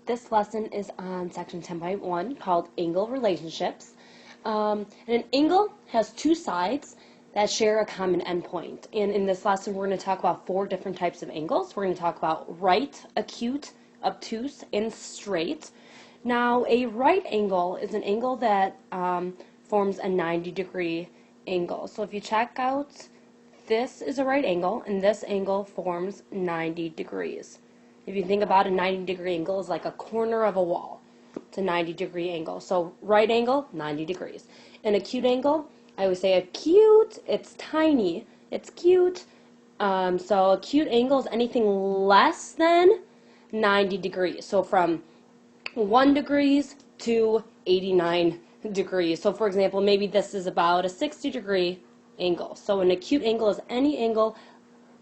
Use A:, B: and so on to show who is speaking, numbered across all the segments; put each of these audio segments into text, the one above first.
A: This lesson is on section 10.1 called angle relationships. And an angle has two sides that share a common endpoint. And in this lesson, we're going to talk about 4 different types of angles. We're going to talk about right, acute, obtuse, and straight. Now, a right angle is an angle that forms a 90-degree angle. So if you check out, this is a right angle, and this angle forms 90 degrees. If you think about a 90-degree angle is like a corner of a wall. It's a 90-degree angle. So right angle, 90 degrees. An acute angle, I always say acute, it's tiny, it's cute. So acute angle is anything less than 90 degrees. So from 1 degrees to 89 degrees. So for example, maybe this is about a 60-degree angle. So an acute angle is any angle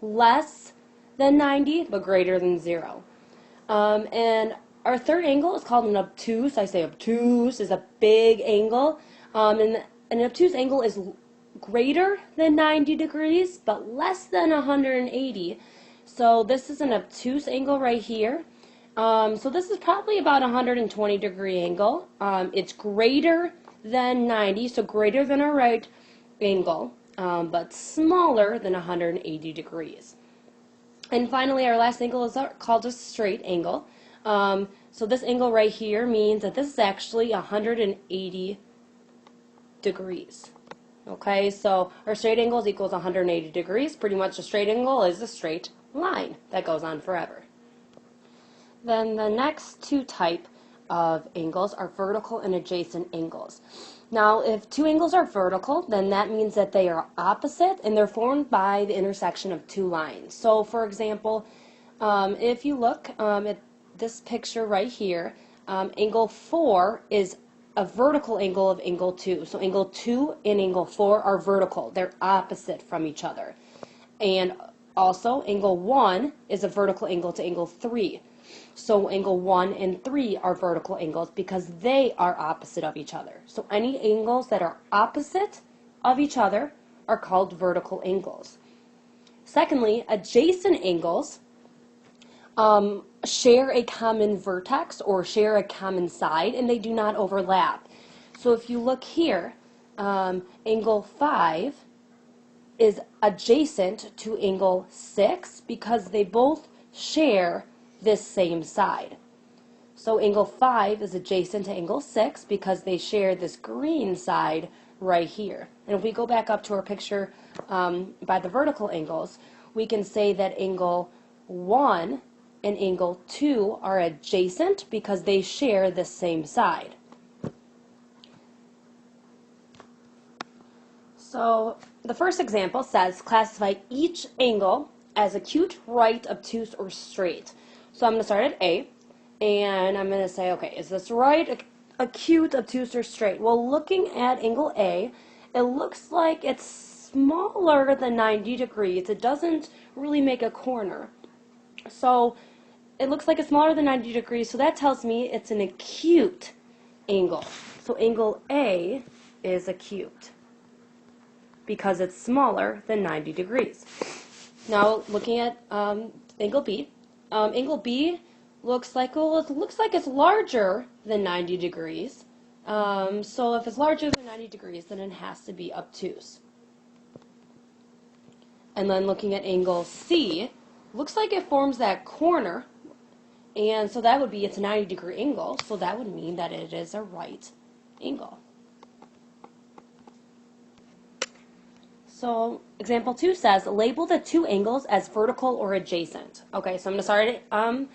A: less than 90 but greater than 0. And our third angle is called an obtuse. I say obtuse is a big angle. And an obtuse angle is greater than 90 degrees but less than 180. So this is an obtuse angle right here. So this is probably about a 120-degree angle. It's greater than 90, so greater than a right angle, but smaller than 180 degrees. And finally, our last angle is called a straight angle. So this angle right here means that this is actually 180 degrees. Okay, so our straight angle is equals 180 degrees. Pretty much a straight angle is a straight line that goes on forever. Then the next 2 types of angles are vertical and adjacent angles. Now, if 2 angles are vertical, then that means that they are opposite and they're formed by the intersection of 2 lines. So, for example, if you look at this picture right here, angle 4 is a vertical angle of angle 2. So angle 2 and angle 4 are vertical. They're opposite from each other. And also, angle 1 is a vertical angle to angle 3. So angle 1 and 3 are vertical angles because they are opposite of each other. So any angles that are opposite of each other are called vertical angles. Secondly, adjacent angles share a common vertex or share a common side, and they do not overlap. So if you look here, angle 5 is adjacent to angle 6 because they both share this same side. So angle 5 is adjacent to angle 6 because they share this green side right here. And if we go back up to our picture by the vertical angles, we can say that angle 1 and angle 2 are adjacent because they share the same side. So the first example says classify each angle as acute, right, obtuse, or straight. So I'm going to start at A, and I'm going to say, okay, is this right, acute, obtuse, or straight? Well, looking at angle A, it looks like it's smaller than 90 degrees. It doesn't really make a corner. So it looks like it's smaller than 90 degrees, so that tells me it's an acute angle. So angle A is acute because it's smaller than 90 degrees. Now looking at angle B. Angle B looks like, well, it looks like it's larger than 90 degrees. So if it's larger than 90 degrees, then it has to be obtuse. And then looking at angle C, looks like it forms that corner, and so that would be it's a 90-degree angle, so that would mean that it is a right angle. So example 2 says, label the 2 angles as vertical or adjacent. Okay, so I'm going to start at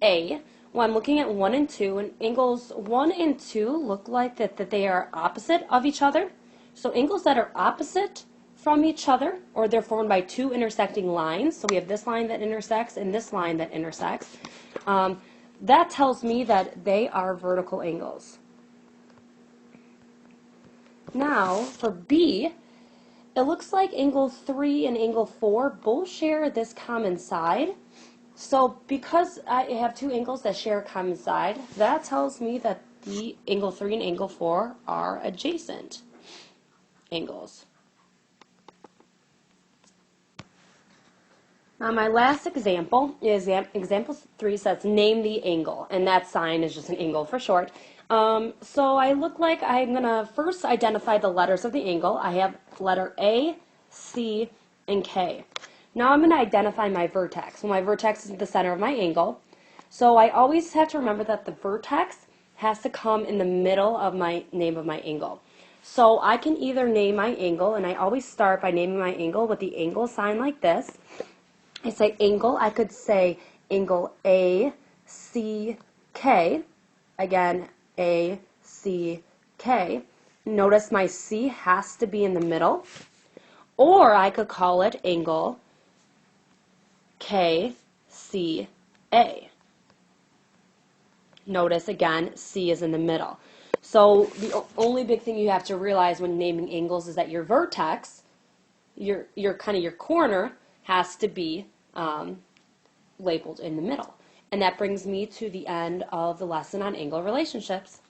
A: A. Well, I'm looking at 1 and 2, and angles 1 and 2 look like that they are opposite of each other. So angles that are opposite from each other, or they're formed by 2 intersecting lines, so we have this line that intersects and this line that intersects, that tells me that they are vertical angles. Now, for B, it looks like angle 3 and angle 4 both share this common side. So because I have 2 angles that share a common side, that tells me that the angle 3 and angle 4 are adjacent angles. My last example is example 3 says name the angle, and that sign is just an angle for short. So I look like I'm going to first identify the letters of the angle. I have letter A, C, and K. Now I'm going to identify my vertex. Well, my vertex is at the center of my angle. So I always have to remember that the vertex has to come in the middle of my name of my angle. So I can either name my angle, and I always start by naming my angle with the angle sign like this. I say angle, I could say angle A, C, K. Again, A, C, K. Notice my C has to be in the middle. Or I could call it angle K, C, A. Notice again, C is in the middle. So the only big thing you have to realize when naming angles is that your vertex, your corner, has to be labeled in the middle. And that brings me to the end of the lesson on angle relationships.